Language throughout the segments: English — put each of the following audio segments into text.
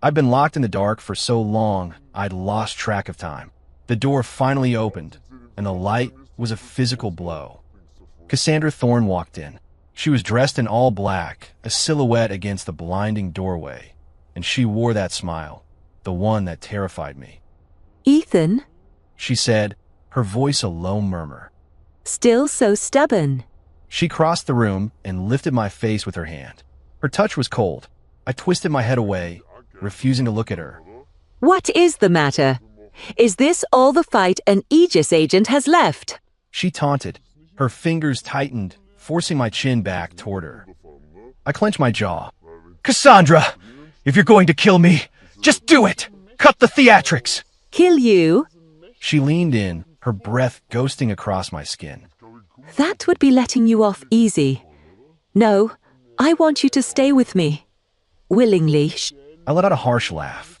I'd been locked in the dark for so long, I'd lost track of time. The door finally opened, and the light was a physical blow. Cassandra Thorne walked in. She was dressed in all black, a silhouette against the blinding doorway, and she wore that smile, the one that terrified me. "Ethan?" She said, her voice a low murmur. "Still so stubborn." She crossed the room and lifted my face with her hand. Her touch was cold. I twisted my head away, refusing to look at her. "What is the matter? Is this all the fight an Aegis agent has left?" She taunted. Her fingers tightened, forcing my chin back toward her. I clenched my jaw. "Cassandra, if you're going to kill me, just do it! Cut the theatrics!" "Kill you?" She leaned in, her breath ghosting across my skin. "That would be letting you off easy. No, I want you to stay with me. Willingly." I let out a harsh laugh.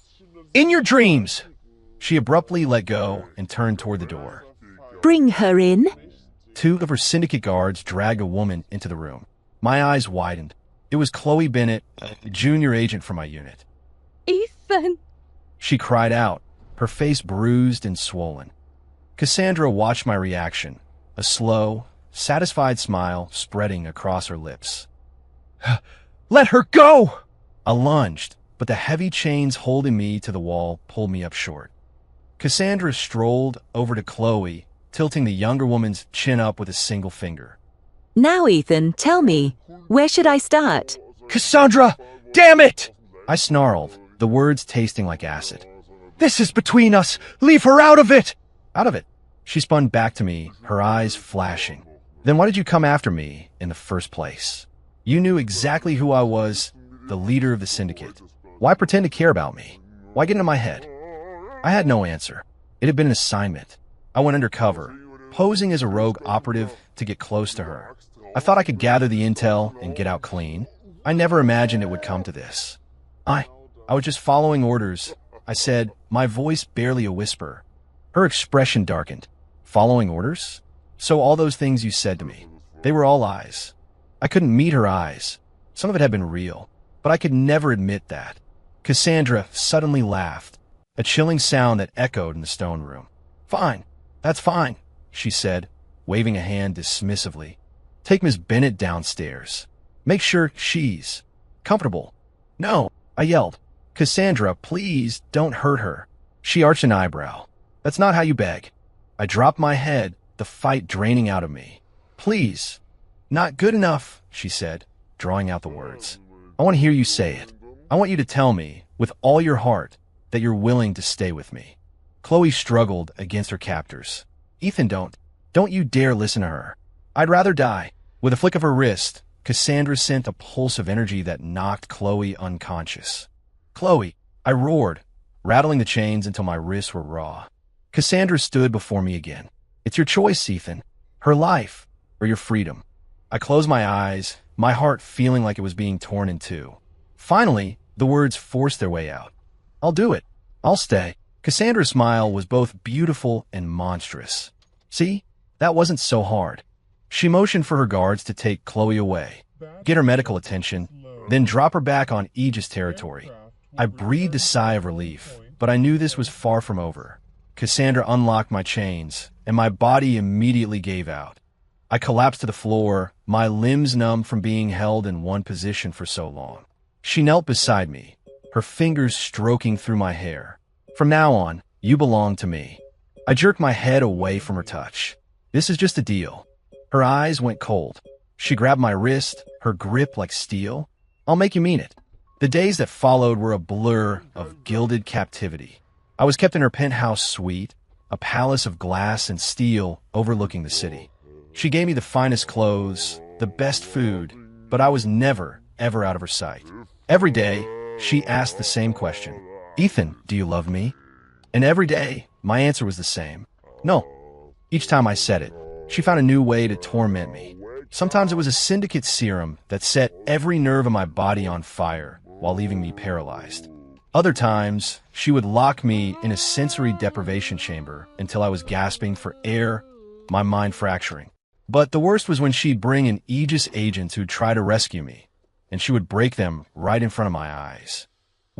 "In your dreams!" She abruptly let go and turned toward the door. "Bring her in." Two of her syndicate guards dragged a woman into the room. My eyes widened. It was Chloe Bennett, a junior agent for my unit. "Ethan!" She cried out, her face bruised and swollen. Cassandra watched my reaction, a slow, satisfied smile spreading across her lips. "Let her go!" I lunged, but the heavy chains holding me to the wall pulled me up short. Cassandra strolled over to Chloe, tilting the younger woman's chin up with a single finger. "Now, Ethan, tell me, where should I start?" "Cassandra, damn it!" I snarled, the words tasting like acid. "This is between us! Leave her out of it!" "Out of it?" She spun back to me, her eyes flashing. "Then why did you come after me in the first place? You knew exactly who I was, the leader of the syndicate. Why pretend to care about me? Why get into my head?" I had no answer. It had been an assignment. I went undercover, posing as a rogue operative to get close to her. I thought I could gather the intel and get out clean. I never imagined it would come to this. I was just following orders, I said, my voice barely a whisper. Her expression darkened. Following orders? So all those things you said to me, they were all lies. I couldn't meet her eyes. Some of it had been real, but I could never admit that. Cassandra suddenly laughed, a chilling sound that echoed in the stone room. "Fine, that's fine," she said, waving a hand dismissively. "Take Miss Bennett downstairs. Make sure she's comfortable." "No," I yelled. "Cassandra, please don't hurt her." She arched an eyebrow. "That's not how you beg." I dropped my head, the fight draining out of me. "Please." "Not good enough," she said, drawing out the words. "I want to hear you say it. I want you to tell me, with all your heart, that you're willing to stay with me." Chloe struggled against her captors. "Ethan, don't you dare listen to her. I'd rather die." With a flick of her wrist, Cassandra sent a pulse of energy that knocked Chloe unconscious. "Chloe," I roared, rattling the chains until my wrists were raw. Cassandra stood before me again. "It's your choice, Ethan. Her life, or your freedom." I closed my eyes, my heart feeling like it was being torn in two. Finally, the words forced their way out. "I'll do it. I'll stay." Cassandra's smile was both beautiful and monstrous. "See? That wasn't so hard." She motioned for her guards to take Chloe away, get her medical attention, then drop her back on Aegis territory. I breathed a sigh of relief, but I knew this was far from over. Cassandra unlocked my chains, and my body immediately gave out. I collapsed to the floor, my limbs numb from being held in one position for so long. She knelt beside me, her fingers stroking through my hair. "From now on, you belong to me." I jerked my head away from her touch. "This is just a deal." Her eyes went cold. She grabbed my wrist, her grip like steel. "I'll make you mean it." The days that followed were a blur of gilded captivity. I was kept in her penthouse suite, a palace of glass and steel overlooking the city. She gave me the finest clothes, the best food, but I was never, ever out of her sight. Every day, she asked the same question. "Ethan, do you love me?" And every day, my answer was the same. No. Each time I said it, she found a new way to torment me. Sometimes it was a syndicate serum that set every nerve in my body on fire while leaving me paralyzed. Other times, she would lock me in a sensory deprivation chamber until I was gasping for air, my mind fracturing. But the worst was when she'd bring in Aegis agents who'd try to rescue me, and she would break them right in front of my eyes.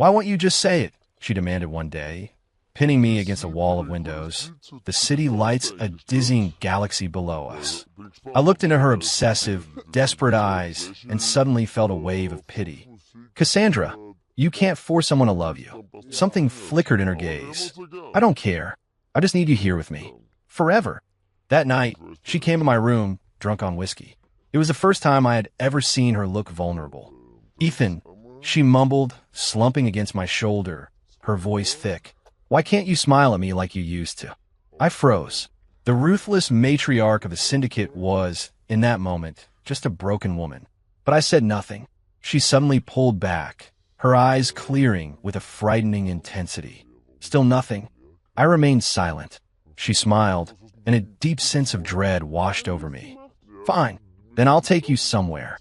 Why won't you just say it? She demanded one day, pinning me against a wall of windows. The city lights a dizzying galaxy below us. I looked into her obsessive, desperate eyes and suddenly felt a wave of pity. Cassandra, you can't force someone to love you. Something flickered in her gaze. I don't care. I just need you here with me. Forever. That night, she came to my room, drunk on whiskey. It was the first time I had ever seen her look vulnerable. Ethan, she mumbled, slumping against my shoulder, her voice thick. Why can't you smile at me like you used to? I froze. The ruthless matriarch of the syndicate was, in that moment, just a broken woman. But I said nothing. She suddenly pulled back, her eyes clearing with a frightening intensity. Still nothing. I remained silent. She smiled, and a deep sense of dread washed over me. Fine, then I'll take you somewhere.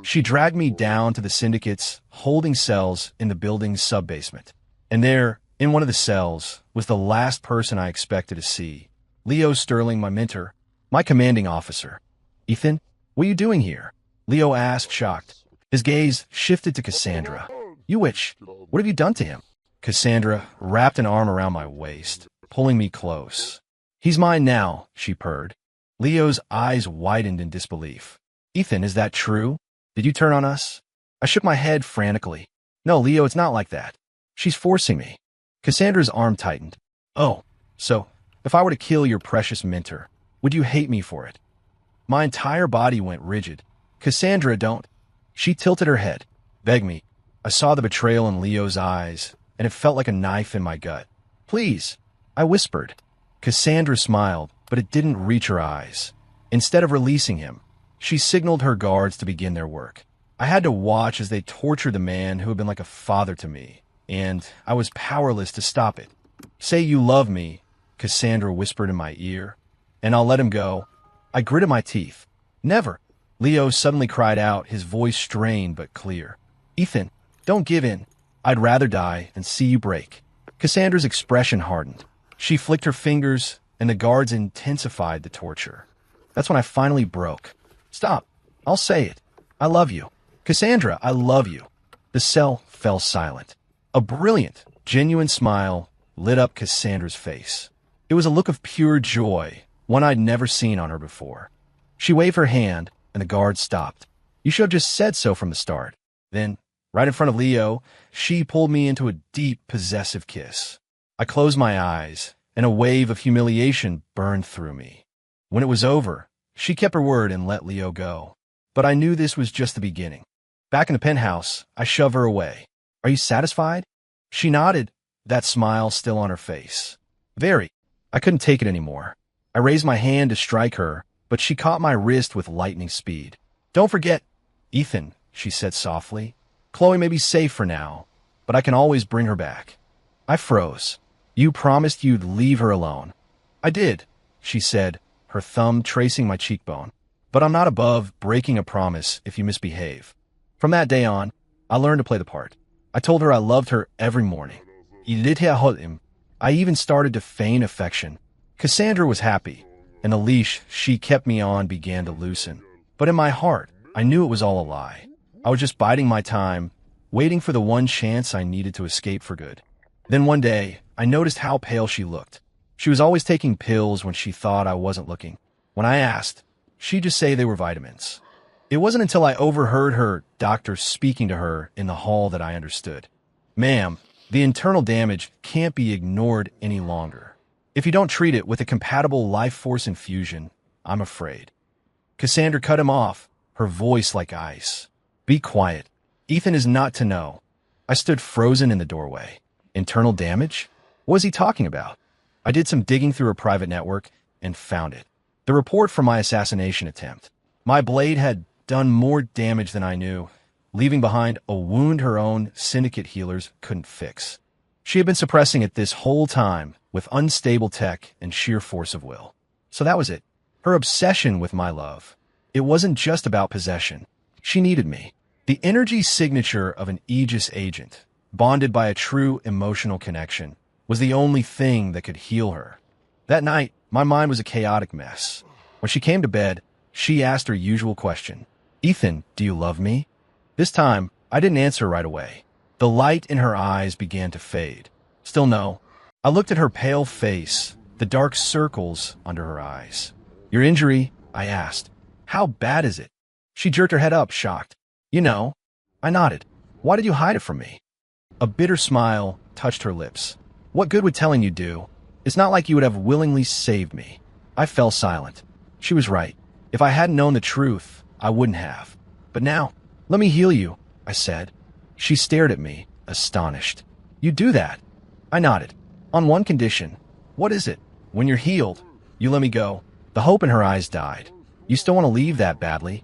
She dragged me down to the syndicate's holding cells in the building's sub-basement. And there, in one of the cells, was the last person I expected to see. Leo Sterling, my mentor, my commanding officer. Ethan, what are you doing here? Leo asked, shocked. His gaze shifted to Cassandra. You witch, what have you done to him? Cassandra wrapped an arm around my waist, pulling me close. He's mine now, she purred. Leo's eyes widened in disbelief. Ethan, is that true? Did you turn on us? I shook my head frantically. No, Leo, it's not like that. She's forcing me. Cassandra's arm tightened. Oh, so, if I were to kill your precious mentor, would you hate me for it? My entire body went rigid. Cassandra, don't. She tilted her head. Beg me. I saw the betrayal in Leo's eyes, and it felt like a knife in my gut. Please, I whispered. Cassandra smiled, but it didn't reach her eyes. Instead of releasing him, she signaled her guards to begin their work. I had to watch as they tortured the man who had been like a father to me, and I was powerless to stop it. Say you love me, Cassandra whispered in my ear, and I'll let him go. I gritted my teeth. Never. Leo suddenly cried out, his voice strained but clear. Ethan, don't give in. I'd rather die than see you break. Cassandra's expression hardened. She flicked her fingers, and the guards intensified the torture. That's when I finally broke. Stop. I'll say it. I love you. Cassandra, I love you. The cell fell silent. A brilliant, genuine smile lit up Cassandra's face. It was a look of pure joy, one I'd never seen on her before. She waved her hand, and the guard stopped. You should have just said so from the start. Then, right in front of Leo, she pulled me into a deep, possessive kiss. I closed my eyes, and a wave of humiliation burned through me. When it was over, she kept her word and let Leo go. But I knew this was just the beginning. Back in the penthouse, I shoved her away. Are you satisfied? She nodded, that smile still on her face. Very. I couldn't take it anymore. I raised my hand to strike her, but she caught my wrist with lightning speed. Don't forget, Ethan, she said softly. Chloe may be safe for now, but I can always bring her back. I froze. You promised you'd leave her alone. I did, she said, her thumb tracing my cheekbone. But I'm not above breaking a promise if you misbehave. From that day on, I learned to play the part. I told her I loved her every morning. I even started to feign affection. Cassandra was happy, and the leash she kept me on began to loosen. But in my heart, I knew it was all a lie. I was just biding my time, waiting for the one chance I needed to escape for good. Then one day, I noticed how pale she looked. She was always taking pills when she thought I wasn't looking. When I asked, she'd just say they were vitamins. It wasn't until I overheard her doctor speaking to her in the hall that I understood. Ma'am, the internal damage can't be ignored any longer. If you don't treat it with a compatible life force infusion, I'm afraid. Cassandra cut him off, her voice like ice. Be quiet. Ethan is not to know. I stood frozen in the doorway. Internal damage? What was he talking about? I did some digging through her private network and found it. The report from my assassination attempt. My blade had done more damage than I knew, leaving behind a wound her own syndicate healers couldn't fix. She had been suppressing it this whole time with unstable tech and sheer force of will. So that was it. Her obsession with my love. It wasn't just about possession. She needed me. The energy signature of an Aegis agent, bonded by a true emotional connection, was the only thing that could heal her. That night, my mind was a chaotic mess. When she came to bed, she asked her usual question. Ethan, do you love me? This time, I didn't answer right away. The light in her eyes began to fade. Still no. I looked at her pale face, the dark circles under her eyes. Your injury? I asked. How bad is it? She jerked her head up, shocked. You know. I nodded. Why did you hide it from me? A bitter smile touched her lips. What good would telling you do? It's not like you would have willingly saved me. I fell silent. She was right. If I hadn't known the truth, I wouldn't have. But now, let me heal you, I said. She stared at me, astonished. You do that? I nodded. On one condition. What is it? When you're healed, you let me go. The hope in her eyes died. You still want to leave that badly?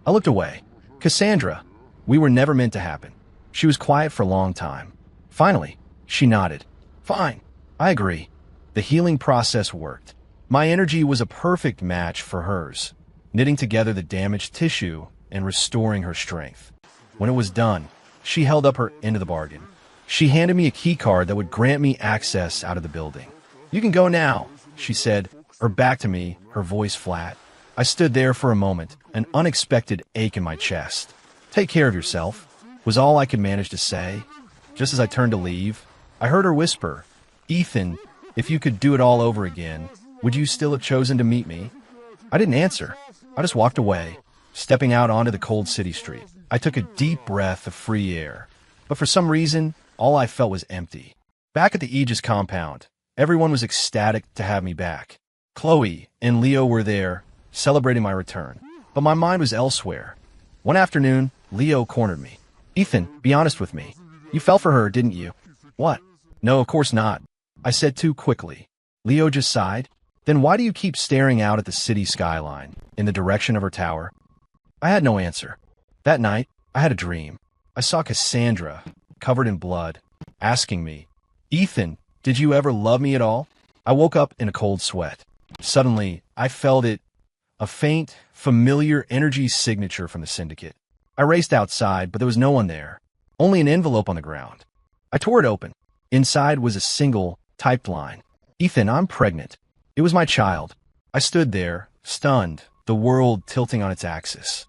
I looked away. Cassandra. We were never meant to happen. She was quiet for a long time. Finally, she nodded. Fine. I agree. The healing process worked. My energy was a perfect match for hers, knitting together the damaged tissue and restoring her strength. When it was done, she held up her end of the bargain. She handed me a key card that would grant me access out of the building. You can go now, she said, her back to me, her voice flat. I stood there for a moment, an unexpected ache in my chest. Take care of yourself, was all I could manage to say. Just as I turned to leave, I heard her whisper, Ethan, if you could do it all over again, would you still have chosen to meet me? I didn't answer. I just walked away, stepping out onto the cold city street. I took a deep breath of free air, but for some reason, all I felt was empty. Back at the Aegis compound, everyone was ecstatic to have me back. Chloe and Leo were there, celebrating my return, but my mind was elsewhere. One afternoon, Leo cornered me. Ethan, be honest with me. You fell for her, didn't you? What? No, of course not. I said too quickly. Leo just sighed. Then why do you keep staring out at the city skyline, in the direction of her tower? I had no answer. That night, I had a dream. I saw Cassandra, covered in blood, asking me, Ethan, did you ever love me at all? I woke up in a cold sweat. Suddenly, I felt it, a faint, familiar energy signature from the syndicate. I raced outside, but there was no one there, only an envelope on the ground. I tore it open. Inside was a single, typed line. Ethan, I'm pregnant. It was my child. I stood there, stunned, the world tilting on its axis.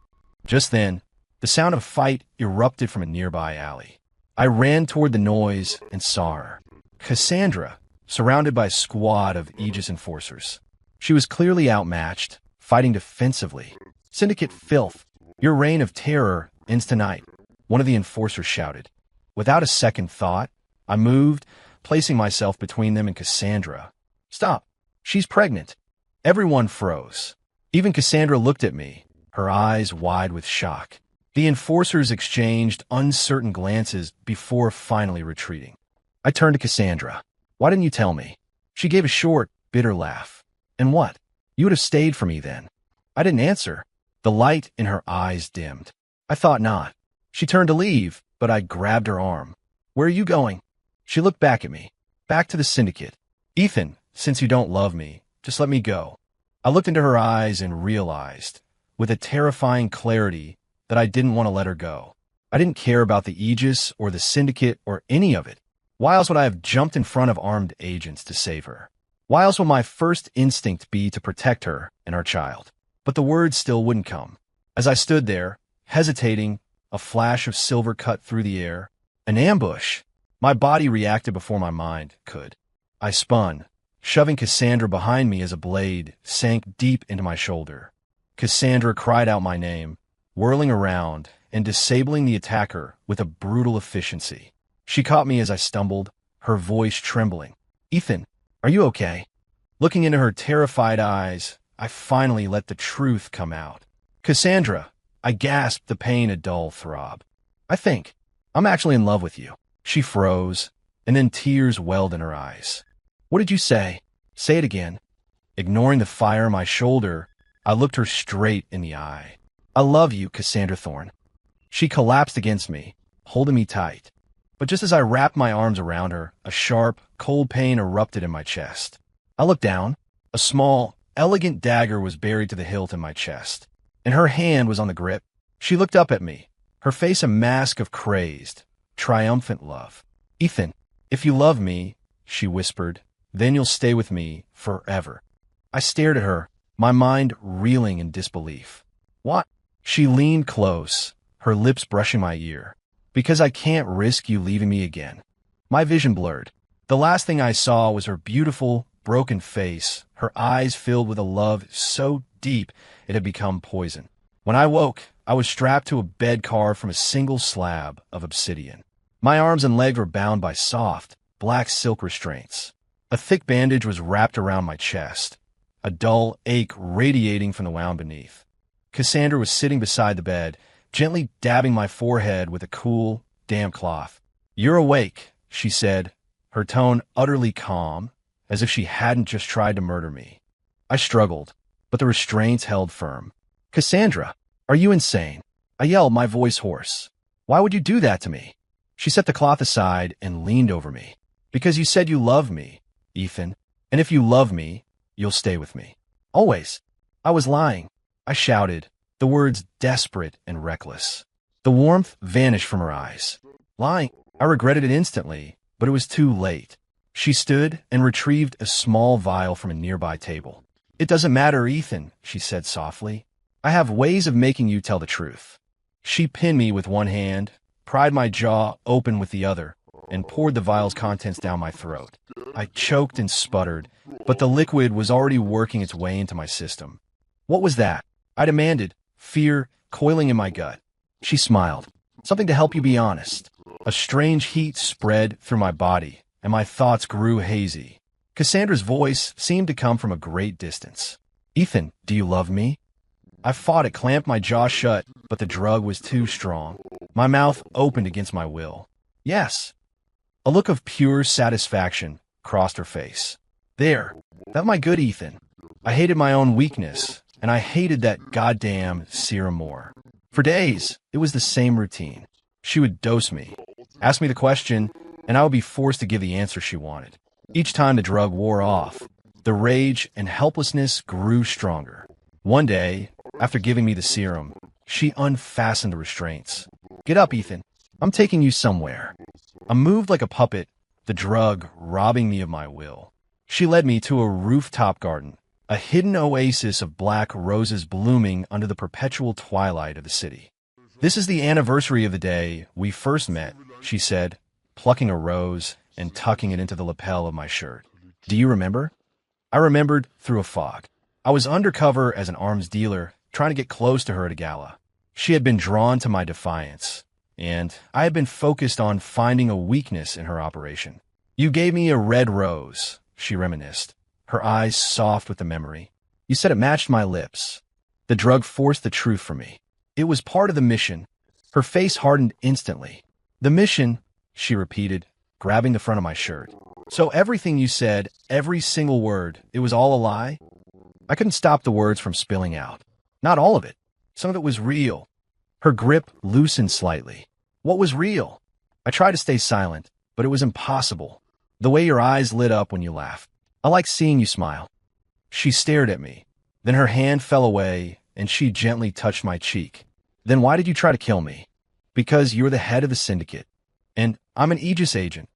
Just then, the sound of a fight erupted from a nearby alley. I ran toward the noise and saw her. Cassandra, surrounded by a squad of Aegis enforcers. She was clearly outmatched, fighting defensively. Syndicate filth, your reign of terror ends tonight, one of the enforcers shouted. Without a second thought, I moved, placing myself between them and Cassandra. Stop. She's pregnant. Everyone froze. Even Cassandra looked at me, her eyes wide with shock. The enforcers exchanged uncertain glances before finally retreating. I turned to Cassandra. Why didn't you tell me? She gave a short, bitter laugh. And what? You would have stayed for me then. I didn't answer. The light in her eyes dimmed. I thought not. She turned to leave, but I grabbed her arm. Where are you going? She looked back at me. Back to the syndicate. Ethan, since you don't love me, just let me go. I looked into her eyes and realized, with a terrifying clarity, that I didn't want to let her go. I didn't care about the Aegis or the syndicate or any of it. Why else would I have jumped in front of armed agents to save her? Why else would my first instinct be to protect her and our child? But the words still wouldn't come. As I stood there, hesitating, a flash of silver cut through the air. An ambush. My body reacted before my mind could. I spun, shoving Cassandra behind me as a blade sank deep into my shoulder. Cassandra cried out my name, whirling around and disabling the attacker with a brutal efficiency. She caught me as I stumbled, her voice trembling. Ethan, are you okay? Looking into her terrified eyes, I finally let the truth come out. Cassandra, I gasped, the pain a dull throb. I think I'm actually in love with you. She froze, and then tears welled in her eyes. What did you say? Say it again. Ignoring the fire on my shoulder, I looked her straight in the eye. I love you, Cassandra Thorne. She collapsed against me, holding me tight. But just as I wrapped my arms around her, a sharp, cold pain erupted in my chest. I looked down. A small, elegant dagger was buried to the hilt in my chest, and her hand was on the grip. She looked up at me, her face a mask of crazed, triumphant love. Ethan, if you love me, she whispered, then you'll stay with me forever. I stared at her, my mind reeling in disbelief. What? She leaned close, her lips brushing my ear. Because I can't risk you leaving me again. My vision blurred. The last thing I saw was her beautiful, broken face, her eyes filled with a love so deep it had become poison. When I woke, I was strapped to a bed carved from a single slab of obsidian. My arms and legs were bound by soft, black silk restraints. A thick bandage was wrapped around my chest, a dull ache radiating from the wound beneath. Cassandra was sitting beside the bed, gently dabbing my forehead with a cool, damp cloth. "You're awake," she said, her tone utterly calm, as if she hadn't just tried to murder me. I struggled, but the restraints held firm. "Cassandra, are you insane?" I yelled, my voice hoarse. "Why would you do that to me?" She set the cloth aside and leaned over me. "Because you said you love me, Ethan, and if you love me, you'll stay with me. Always." I was lying. I shouted, the words desperate and reckless. The warmth vanished from her eyes. Lying. I regretted it instantly, but it was too late. She stood and retrieved a small vial from a nearby table. "It doesn't matter, Ethan," she said softly. "I have ways of making you tell the truth." She pinned me with one hand, pried my jaw open with the other, and poured the vial's contents down my throat. I choked and sputtered, but the liquid was already working its way into my system. "What was that?" I demanded, fear coiling in my gut. She smiled. "Something to help you be honest." A strange heat spread through my body, and my thoughts grew hazy. Cassandra's voice seemed to come from a great distance. "Ethan, do you love me?" I fought it, clamped my jaw shut, but the drug was too strong. My mouth opened against my will. "Yes." A look of pure satisfaction crossed her face. "There. That's my good Ethan." I hated my own weakness, and I hated that goddamn serum more. For days, it was the same routine. She would dose me, ask me the question, and I would be forced to give the answer she wanted. Each time the drug wore off, the rage and helplessness grew stronger. One day, after giving me the serum, she unfastened the restraints. "Get up, Ethan. I'm taking you somewhere." I moved like a puppet, the drug robbing me of my will. She led me to a rooftop garden, a hidden oasis of black roses blooming under the perpetual twilight of the city. "This is the anniversary of the day we first met," she said, plucking a rose and tucking it into the lapel of my shirt. "Do you remember?" I remembered through a fog. I was undercover as an arms dealer, trying to get close to her at a gala. She had been drawn to my defiance, and I had been focused on finding a weakness in her operation. "You gave me a red rose," she reminisced, her eyes soft with the memory. "You said it matched my lips." The drug forced the truth from me. It was part of the mission. Her face hardened instantly. "The mission," she repeated, grabbing the front of my shirt. "So everything you said, every single word, it was all a lie?" I couldn't stop the words from spilling out. Not all of it. Some of it was real. Her grip loosened slightly. What was real? I tried to stay silent, but it was impossible. The way your eyes lit up when you laughed. "I like seeing you smile." She stared at me. Then her hand fell away, and she gently touched my cheek. "Then why did you try to kill me?" "Because you're the head of the syndicate. And I'm an Aegis agent."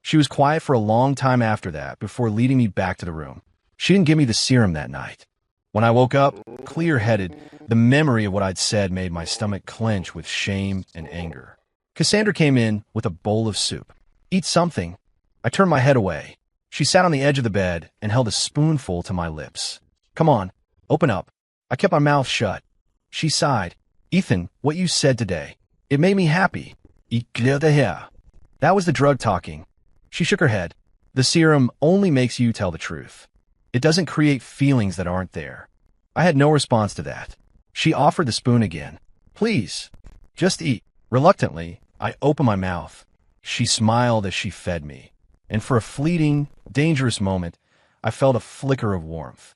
She was quiet for a long time after that, before leading me back to the room. She didn't give me the serum that night. When I woke up, clear-headed, the memory of what I'd said made my stomach clench with shame and anger. Cassandra came in with a bowl of soup. "Eat something." I turned my head away. She sat on the edge of the bed and held a spoonful to my lips. "Come on, open up." I kept my mouth shut. She sighed. "Ethan, what you said today, it made me happy." That was the drug talking. She shook her head. "The serum only makes you tell the truth. It doesn't create feelings that aren't there." I had no response to that. She offered the spoon again. "Please, just eat." Reluctantly, I opened my mouth. She smiled as she fed me, and for a fleeting, dangerous moment, I felt a flicker of warmth.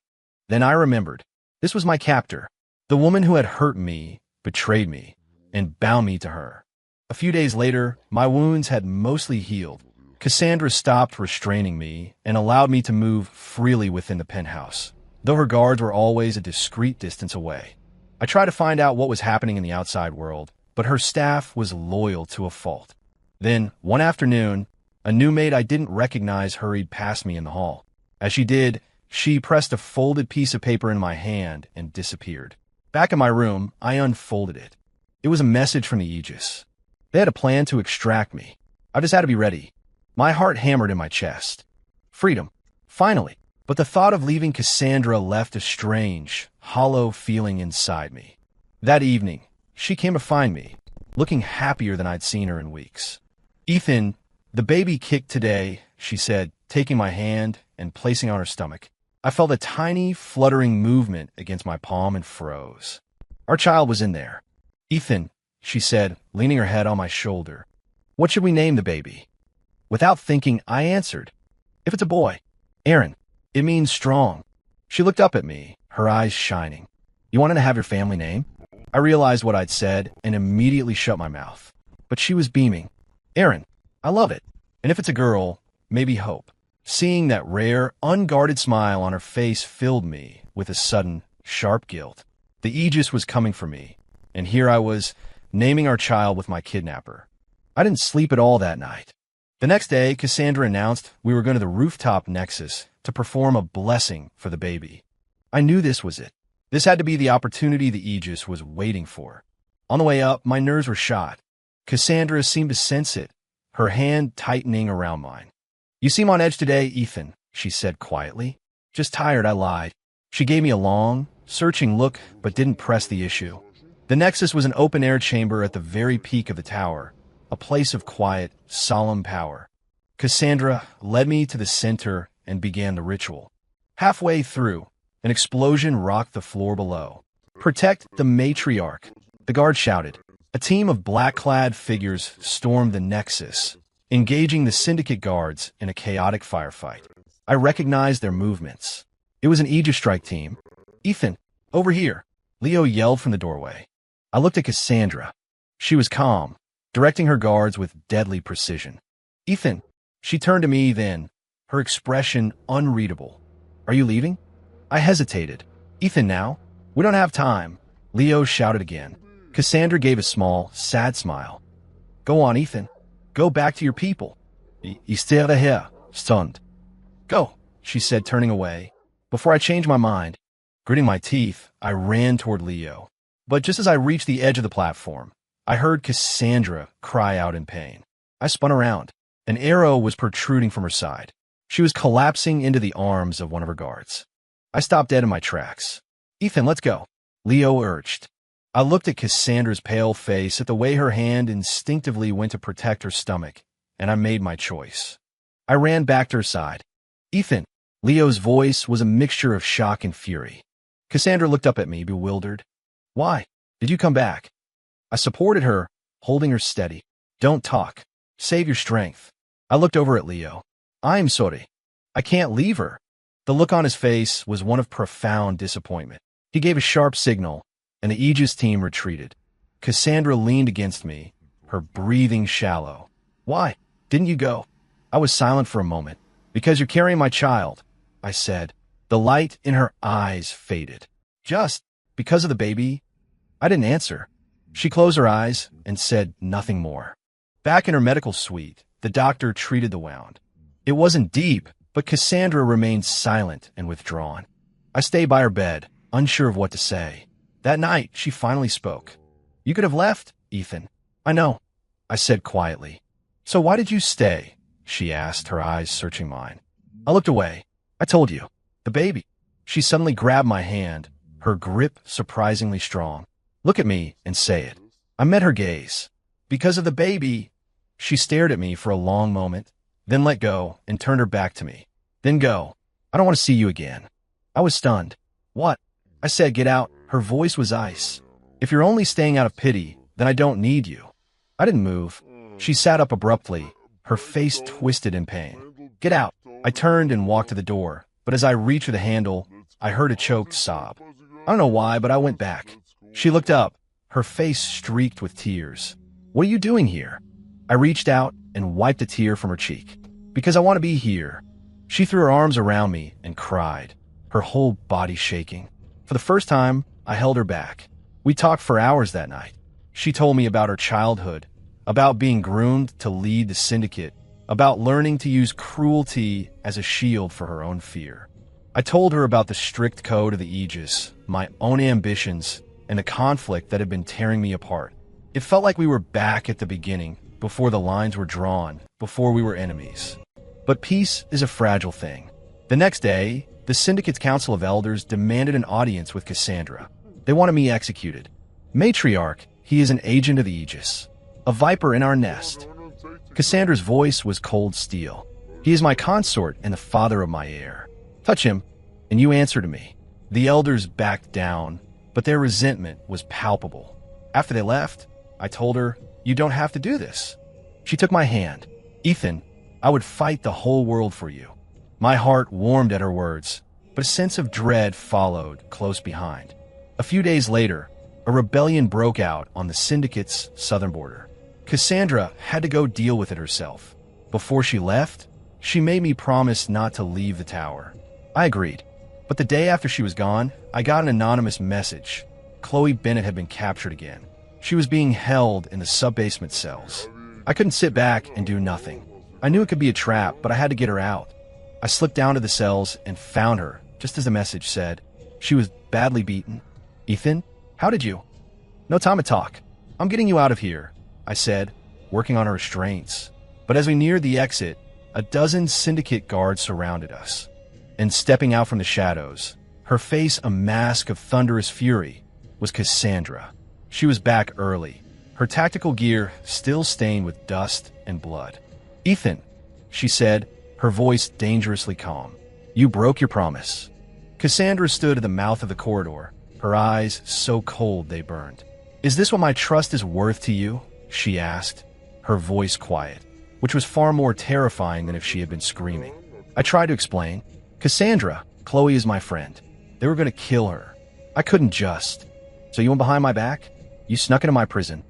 Then I remembered. This was my captor, the woman who had hurt me, betrayed me, and bound me to her. A few days later, my wounds had mostly healed. Cassandra stopped restraining me and allowed me to move freely within the penthouse, though her guards were always a discreet distance away. I tried to find out what was happening in the outside world, but her staff was loyal to a fault. Then, one afternoon, a new maid I didn't recognize hurried past me in the hall. As she did, she pressed a folded piece of paper in my hand and disappeared. Back in my room, I unfolded it. It was a message from the Aegis. They had a plan to extract me. I just had to be ready. My heart hammered in my chest. Freedom. Finally. But the thought of leaving Cassandra left a strange, hollow feeling inside me. That evening, she came to find me, looking happier than I'd seen her in weeks. "Ethan, the baby kicked today," she said, taking my hand and placing it on her stomach. I felt a tiny, fluttering movement against my palm and froze. Our child was in there. "Ethan," she said, leaning her head on my shoulder. "What should we name the baby?" Without thinking, I answered, "If it's a boy, Aaron. It means strong." She looked up at me, her eyes shining. "You wanted to have your family name?" I realized what I'd said and immediately shut my mouth. But she was beaming. "Aaron, I love it. And if it's a girl, maybe Hope." Seeing that rare, unguarded smile on her face filled me with a sudden, sharp guilt. The Aegis was coming for me, and here I was, naming our child with my kidnapper. I didn't sleep at all that night. The next day, Cassandra announced we were going to the rooftop Nexus to perform a blessing for the baby. I knew this was it. This had to be the opportunity the Aegis was waiting for. On the way up, my nerves were shot. Cassandra seemed to sense it, her hand tightening around mine. "You seem on edge today, Ethan," she said quietly. "Just tired," I lied. She gave me a long, searching look but didn't press the issue. The Nexus was an open-air chamber at the very peak of the tower, a place of quiet, solemn power. Cassandra led me to the center and began the ritual. Halfway through, an explosion rocked the floor below. "Protect the matriarch," the guard shouted. A team of black-clad figures stormed the Nexus, engaging the Syndicate guards in a chaotic firefight. I recognized their movements. It was an Aegis strike team. "Ethan, over here," Leo yelled from the doorway. I looked at Cassandra. She was calm, directing her guards with deadly precision. "Ethan," she turned to me then, her expression unreadable. "Are you leaving?" I hesitated. "Ethan, now? We don't have time," Leo shouted again. Cassandra gave a small, sad smile. "Go on, Ethan. Go back to your people." "Stay here, stunned." "Go," she said, turning away. Before I changed my mind, gritting my teeth, I ran toward Leo. But just as I reached the edge of the platform, I heard Cassandra cry out in pain. I spun around. An arrow was protruding from her side. She was collapsing into the arms of one of her guards. I stopped dead in my tracks. "Ethan, let's go," Leo urged. I looked at Cassandra's pale face, at the way her hand instinctively went to protect her stomach, and I made my choice. I ran back to her side. "Ethan," Leo's voice was a mixture of shock and fury. Cassandra looked up at me, bewildered. "Why did you come back?" I supported her, holding her steady. "Don't talk. Save your strength." I looked over at Leo. "I'm sorry. I can't leave her." The look on his face was one of profound disappointment. He gave a sharp signal, and the Aegis team retreated. Cassandra leaned against me, her breathing shallow. "Why didn't you go?" I was silent for a moment. "Because you're carrying my child," I said. The light in her eyes faded. "Just because of the baby?" I didn't answer. She closed her eyes and said nothing more. Back in her medical suite, the doctor treated the wound. It wasn't deep, but Cassandra remained silent and withdrawn. I stayed by her bed, unsure of what to say. That night, she finally spoke. "You could have left, Ethan." "I know," I said quietly. "So why did you stay?" she asked, her eyes searching mine. I looked away. "I told you. The baby." She suddenly grabbed my hand, her grip surprisingly strong. "Look at me and say it." I met her gaze. "Because of the baby." She stared at me for a long moment, then let go and turned her back to me. "Then go. I don't want to see you again." I was stunned. "What?" I said, "Get out." Her voice was ice. "If you're only staying out of pity, then I don't need you." I didn't move. She sat up abruptly, her face twisted in pain. "Get out." I turned and walked to the door, but as I reached for the handle, I heard a choked sob. I don't know why, but I went back. She looked up, her face streaked with tears. "What are you doing here?" I reached out and wiped a tear from her cheek. "Because I want to be here." She threw her arms around me and cried, her whole body shaking. For the first time, I held her back. We talked for hours that night. She told me about her childhood, about being groomed to lead the Syndicate, about learning to use cruelty as a shield for her own fear. I told her about the strict code of the Aegis, my own ambitions, and the conflict that had been tearing me apart. It felt like we were back at the beginning, before the lines were drawn, before we were enemies. But peace is a fragile thing. The next day, the Syndicate's Council of Elders demanded an audience with Cassandra. They wanted me executed. Matriarch, he is an agent of the Aegis, a viper in our nest. Cassandra's voice was cold steel. He is my consort and the father of my heir. Touch him, and you answer to me. The elders backed down, but their resentment was palpable. After they left, I told her, "You don't have to do this." She took my hand. "Ethan, I would fight the whole world for you." My heart warmed at her words, but a sense of dread followed close behind. A few days later, a rebellion broke out on the Syndicate's southern border. Cassandra had to go deal with it herself. Before she left, she made me promise not to leave the tower. I agreed, but the day after she was gone, I got an anonymous message. Chloe Bennett had been captured again. She was being held in the sub-basement cells. I couldn't sit back and do nothing. I knew it could be a trap, but I had to get her out. I slipped down to the cells and found her, just as the message said. She was badly beaten. "Ethan, how did you?" "No time to talk. I'm getting you out of here," I said, working on her restraints. But as we neared the exit, a dozen Syndicate guards surrounded us. And stepping out from the shadows, her face a mask of thunderous fury, was Cassandra. She was back early, her tactical gear still stained with dust and blood. "Ethan," she said, her voice dangerously calm. "You broke your promise." Cassandra stood at the mouth of the corridor, her eyes so cold they burned. "Is this what my trust is worth to you?" she asked, her voice quiet, which was far more terrifying than if she had been screaming. I tried to explain. "Cassandra, Chloe is my friend. They were going to kill her. I couldn't just. So you went behind my back? You snuck into my prison."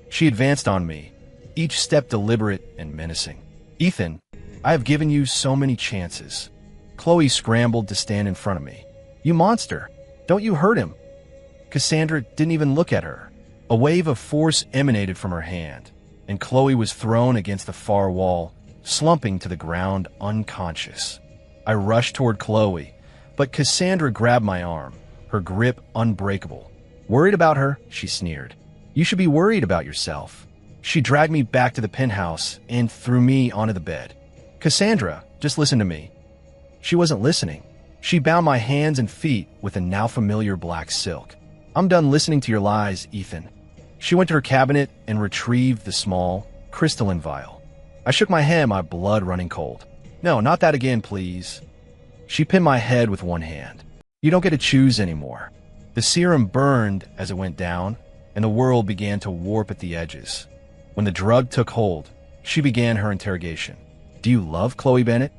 She advanced on me, each step deliberate and menacing. "Ethan, I have given you so many chances." Chloe scrambled to stand in front of me. "You monster! Don't you hurt him!" Cassandra didn't even look at her. A wave of force emanated from her hand, and Chloe was thrown against the far wall, slumping to the ground unconscious. I rushed toward Chloe, but Cassandra grabbed my arm, her grip unbreakable. "Worried about her?" she sneered. "You should be worried about yourself." She dragged me back to the penthouse and threw me onto the bed. "Cassandra, just listen to me." She wasn't listening. She bound my hands and feet with a now familiar black silk. "I'm done listening to your lies, Ethan." She went to her cabinet and retrieved the small, crystalline vial. I shook my head, my blood running cold. "No, not that again, please." She pinned my head with one hand. "You don't get to choose anymore." The serum burned as it went down, and the world began to warp at the edges. When the drug took hold, she began her interrogation. "Do you love Chloe Bennett?"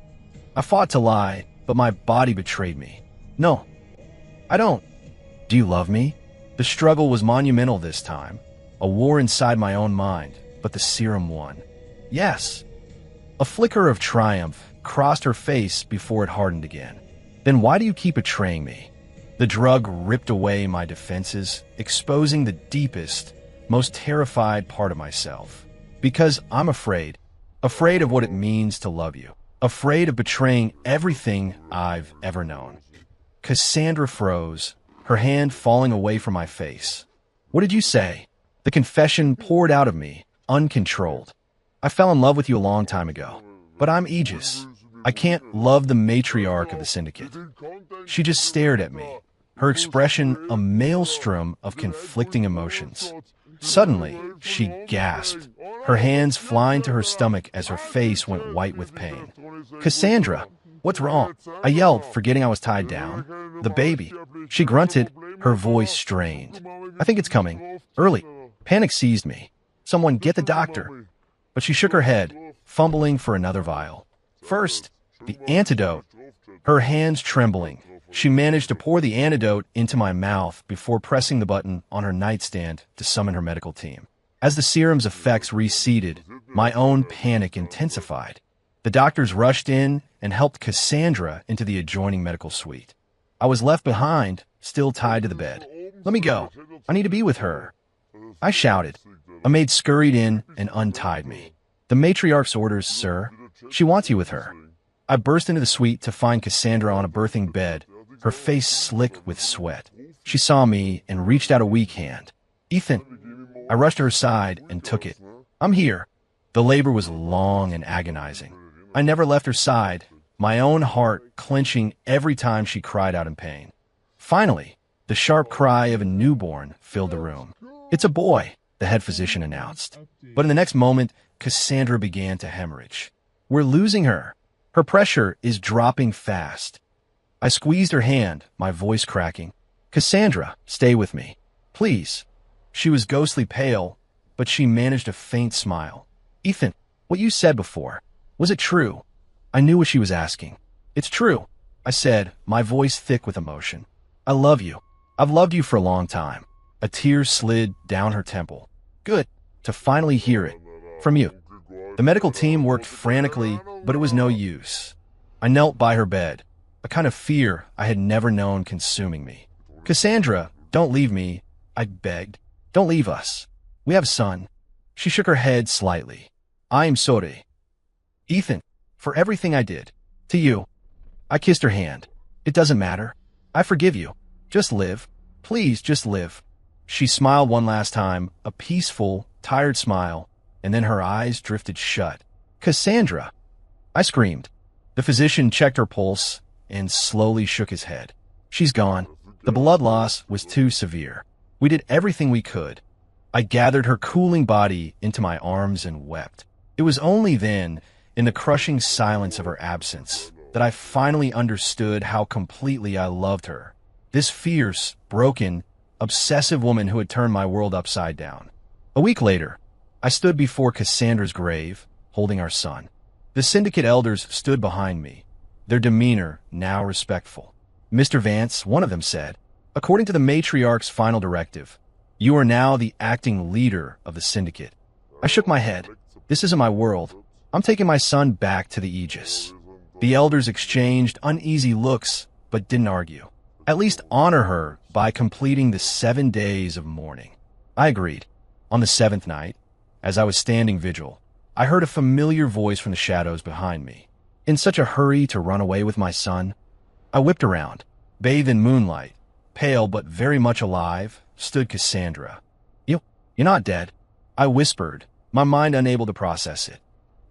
I fought to lie, but my body betrayed me. "No, I don't." "Do you love me?" The struggle was monumental this time, a war inside my own mind, but the serum won. "Yes." A flicker of triumph crossed her face before it hardened again. "Then why do you keep betraying me?" The drug ripped away my defenses, exposing the deepest, most terrified part of myself. "Because I'm afraid. Afraid of what it means to love you. Afraid of betraying everything I've ever known." Cassandra froze, her hand falling away from my face. "What did you say?" The confession poured out of me, uncontrolled. "I fell in love with you a long time ago, but I'm Aegis. I can't love the matriarch of the Syndicate." She just stared at me, her expression a maelstrom of conflicting emotions. Suddenly, she gasped, her hands flying to her stomach as her face went white with pain. "Cassandra, what's wrong?" I yelled, forgetting I was tied down. "The baby." She grunted, her voice strained. "I think it's coming. Early." Panic seized me. "Someone get the doctor." But she shook her head, fumbling for another vial. "First, the antidote." Her hands trembling, she managed to pour the antidote into my mouth before pressing the button on her nightstand to summon her medical team. As the serum's effects receded, my own panic intensified. The doctors rushed in and helped Cassandra into the adjoining medical suite. I was left behind, still tied to the bed. "Let me go. I need to be with her." I shouted. A maid scurried in and untied me. "The matriarch's orders, sir. She wants you with her." I burst into the suite to find Cassandra on a birthing bed, her face slick with sweat. She saw me and reached out a weak hand. "Ethan, I rushed to her side and took it. I'm here. The labor was long and agonizing. I never left her side, my own heart clenching every time she cried out in pain. Finally, the sharp cry of a newborn filled the room. It's a boy, the head physician announced. But in the next moment, Cassandra began to hemorrhage. We're losing her. Her pressure is dropping fast. I squeezed her hand, my voice cracking. Cassandra, stay with me. Please. She was ghostly pale, but she managed a faint smile. Ethan, what you said before, was it true? I knew what she was asking. It's true, I said, my voice thick with emotion. I love you. I've loved you for a long time. A tear slid down her temple. Good, to finally hear it. From you. The medical team worked frantically, but it was no use. I knelt by her bed, a kind of fear I had never known consuming me. Cassandra, don't leave me, I begged. Don't leave us. We have a son. She shook her head slightly. I am sorry. Ethan, for everything I did. To you. I kissed her hand. It doesn't matter. I forgive you. Just live. Please, just live. She smiled one last time, a peaceful, tired smile, and then her eyes drifted shut. Cassandra! I screamed. The physician checked her pulse and slowly shook his head. She's gone. The blood loss was too severe. We did everything we could. I gathered her cooling body into my arms and wept. It was only then, in the crushing silence of her absence, that I finally understood how completely I loved her. This fierce, broken, obsessive woman who had turned my world upside down. A week later, I stood before Cassandra's grave, holding our son. The syndicate elders stood behind me, their demeanor now respectful. Mr. Vance, one of them said, according to the matriarch's final directive, you are now the acting leader of the syndicate. I shook my head. This isn't my world. I'm taking my son back to the Aegis. The elders exchanged uneasy looks, but didn't argue. At least honor her by completing the 7 days of mourning. I agreed. On the 7th night, as I was standing vigil, I heard a familiar voice from the shadows behind me. In such a hurry to run away with my son, I whipped around. Bathed in moonlight, pale but very much alive, stood Cassandra. You're not dead, I whispered, my mind unable to process it.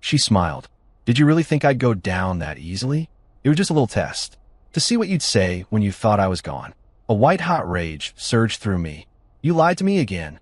She smiled. Did you really think I'd go down that easily? It was just a little test, to see what you'd say when you thought I was gone. A white-hot rage surged through me. You lied to me again.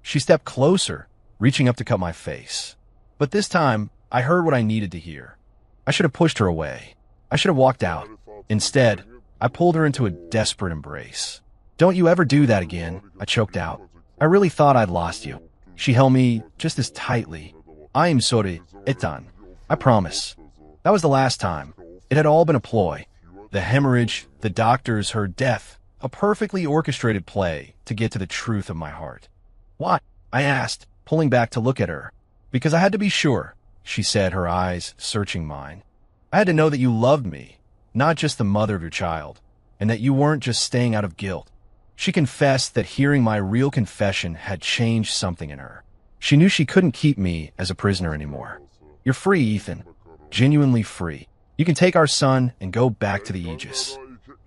She stepped closer, reaching up to cut my face. But this time, I heard what I needed to hear. I should have pushed her away. I should have walked out. Instead, I pulled her into a desperate embrace. Don't you ever do that again, I choked out. I really thought I'd lost you. She held me just as tightly. I am sorry, Ethan. I promise. That was the last time. It had all been a ploy. The hemorrhage, the doctors, her death, a perfectly orchestrated play to get to the truth of my heart. Why? I asked, pulling back to look at her. Because I had to be sure, she said, her eyes searching mine. I had to know that you loved me, not just the mother of your child, and that you weren't just staying out of guilt. She confessed that hearing my real confession had changed something in her. She knew she couldn't keep me as a prisoner anymore. You're free, Ethan. Genuinely free. You can take our son and go back to the Aegis.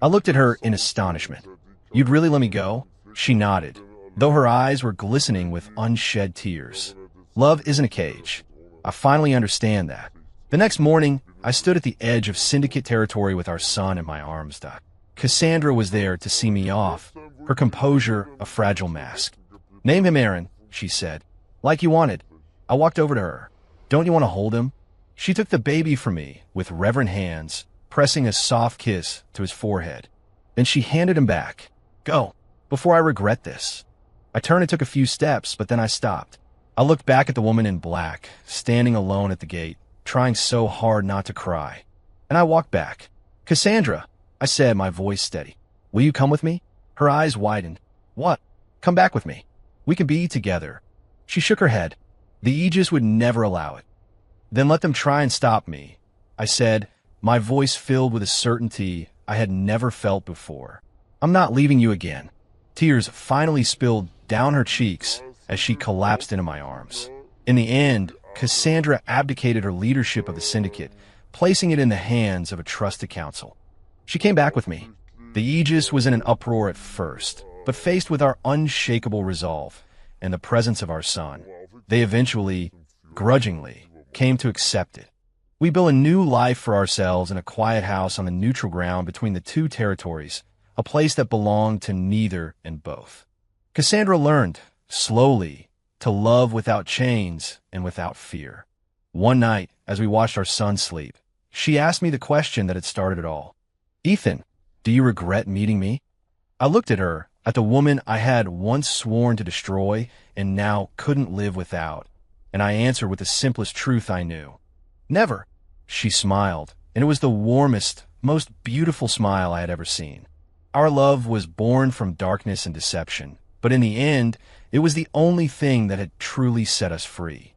I looked at her in astonishment. You'd really let me go? She nodded, though her eyes were glistening with unshed tears. Love isn't a cage. I finally understand that. The next morning, I stood at the edge of syndicate territory with our son in my arms. Cassandra was there to see me off, her composure a fragile mask. Name him Aaron, she said. Like you wanted. I walked over to her. Don't you want to hold him? She took the baby from me with reverent hands, pressing a soft kiss to his forehead. Then she handed him back. Go, before I regret this. I turned and took a few steps, but then I stopped. I looked back at the woman in black, standing alone at the gate, trying so hard not to cry. And I walked back. Cassandra, I said, my voice steady. Will you come with me? Her eyes widened. What? Come back with me. We can be together. She shook her head. The Aegis would never allow it. Then let them try and stop me, I said, my voice filled with a certainty I had never felt before. I'm not leaving you again. Tears finally spilled down her cheeks as she collapsed into my arms. In the end, Cassandra abdicated her leadership of the syndicate, placing it in the hands of a trusted council. She came back with me. The Aegis was in an uproar at first, but faced with our unshakable resolve, and the presence of our son, they eventually, grudgingly, came to accept it. We built a new life for ourselves in a quiet house on the neutral ground between the two territories, a place that belonged to neither and both. Cassandra learned, slowly, to love without chains and without fear. One night, as we watched our son sleep, she asked me the question that had started it all. "Ethan, do you regret meeting me?" I looked at her, at the woman I had once sworn to destroy and now couldn't live without, and I answered with the simplest truth I knew. "Never." She smiled, and it was the warmest, most beautiful smile I had ever seen. Our love was born from darkness and deception, but in the end, it was the only thing that had truly set us free.